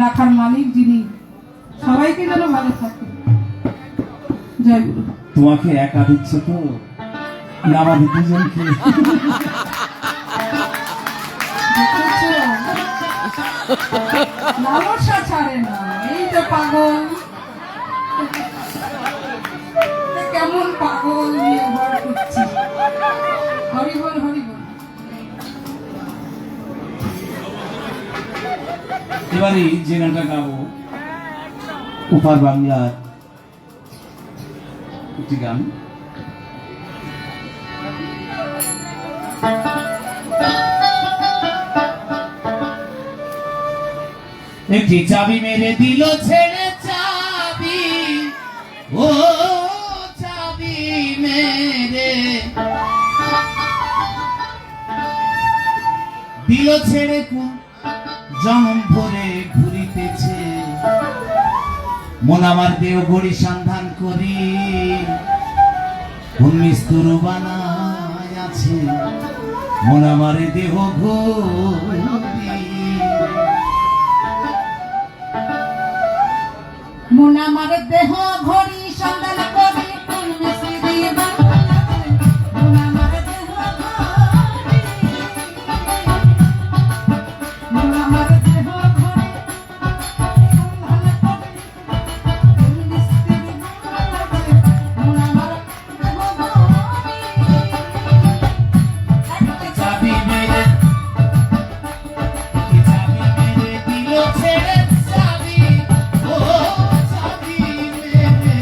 রাখার মালিক যিনি, সবাইকে যেন ভালো থাকে। জয় গুরু। তোমাকে একা দিচ্ছে তো না আমাদের দুজনকে? লালসা ছাড়ে না, এই তো পাগল, কেমন পাগল নিয়ে ভর করছি। হরি বল, হরি বল। এবারে যে গানটা গাবো ওপার বাংলার একটি গান। একটি চাবি মেরে দিল ছেড়ে, চাবি ও চাবি মেরে দিল ছেড়ে, জনম ভরে ঘুরিতেছে মন আমার দেহ গড়ি সন্ধান করি, কোন মিস্তুরু বানায় আছে মন আমার দেহ ঘড়ি। মন আমার দেহ ঘড়ি সন্ধান করি, কোন মিস্ত্রি বানায় আছে মন আমার দেহ ঘড়ি। মন আমার দেহ ঘড়ি সন্ধান করি, কোন মিস্ত্রি বানায় আছে মন আমার দেহ ঘড়ি। চাবি মেরে দিল ছেড়ে, চাবি ও চাবি মেরে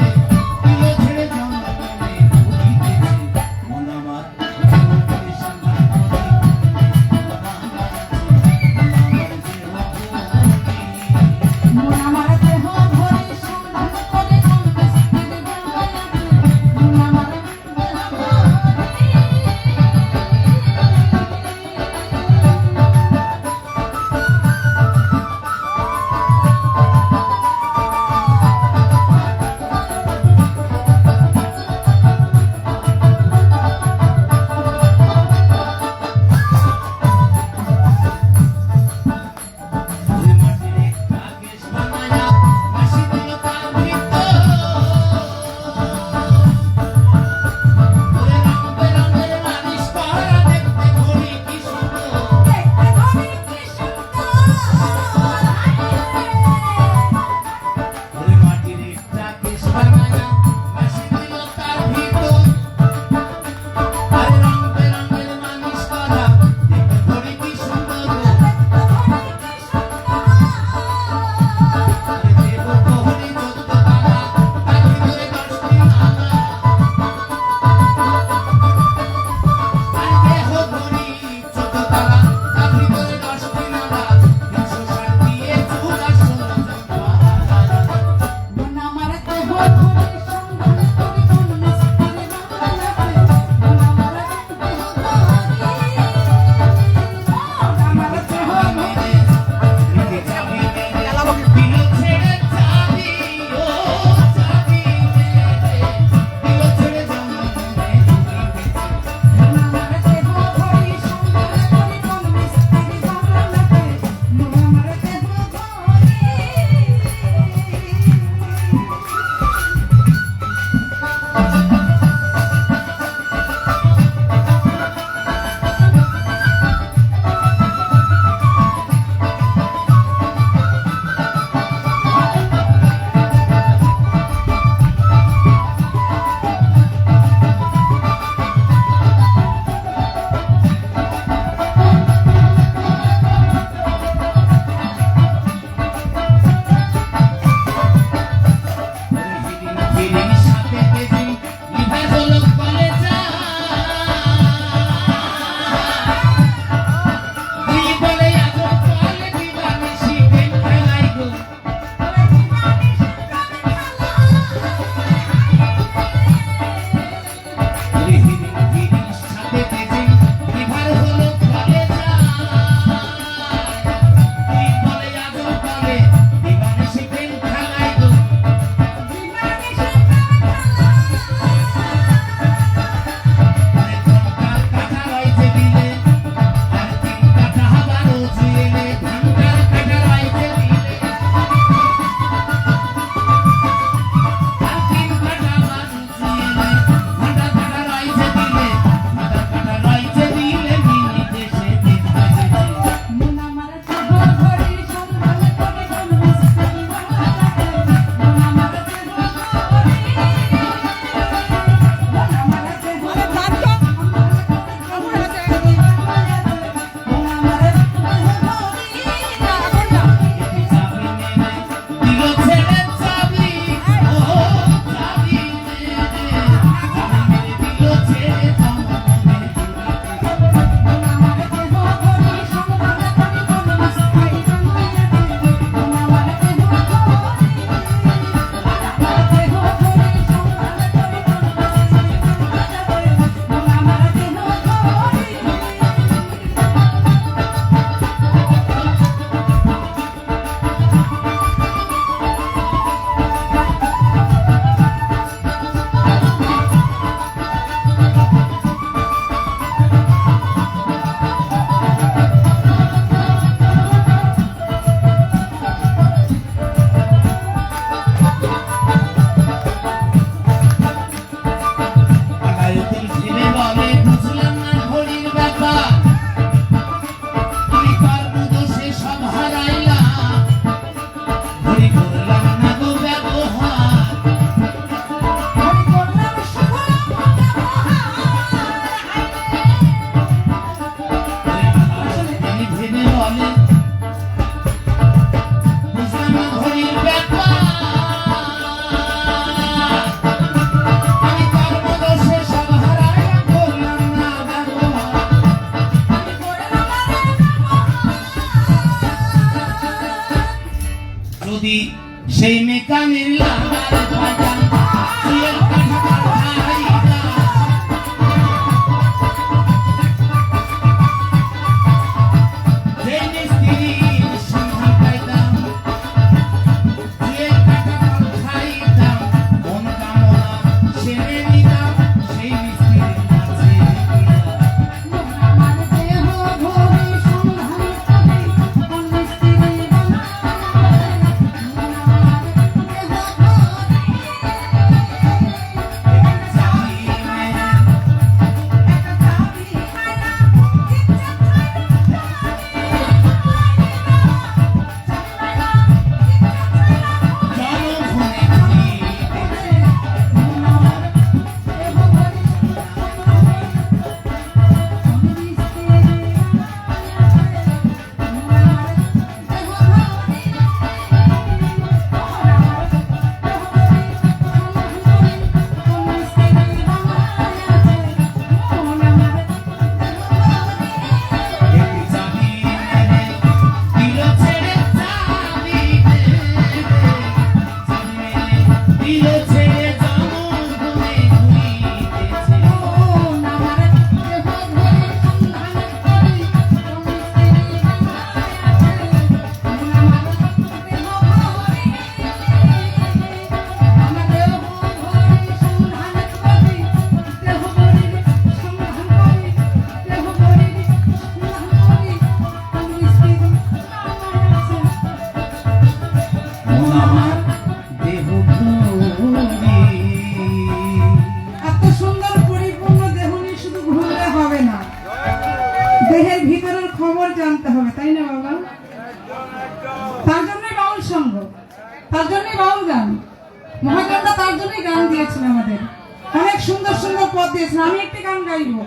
যদি সেই মেকানির লাগার বাজান চুলের কাটা খাইতাম, সেই মিস্ত্রির সন্ধান পাইতাম, চুলের কাটা খাইতাম, মন কামনা সেরে নিতাম সেই মিস্ত্রির কাছে গিয়া। মন আমার দেহ ঘড়ি সন্ধান করি কোন মিস্ত্রি বানায় মন আমার দেহ ঘড়ি এত সুন্দর পরিপূর্ণ দেহ নিয়ে শুধু ঘুরলে হবে না, দেহের ভিতরের খবর জানতে হবে, তাই না বাবা? তার জন্যই বাউল সঙ্গ, তার জন্যই বাউল গান। মহাজনটা তার জন্যই গান দিয়েছেন আমাদের, অনেক সুন্দর সুন্দর পদ দিয়েছেন। আমি একটি গান গাইবো,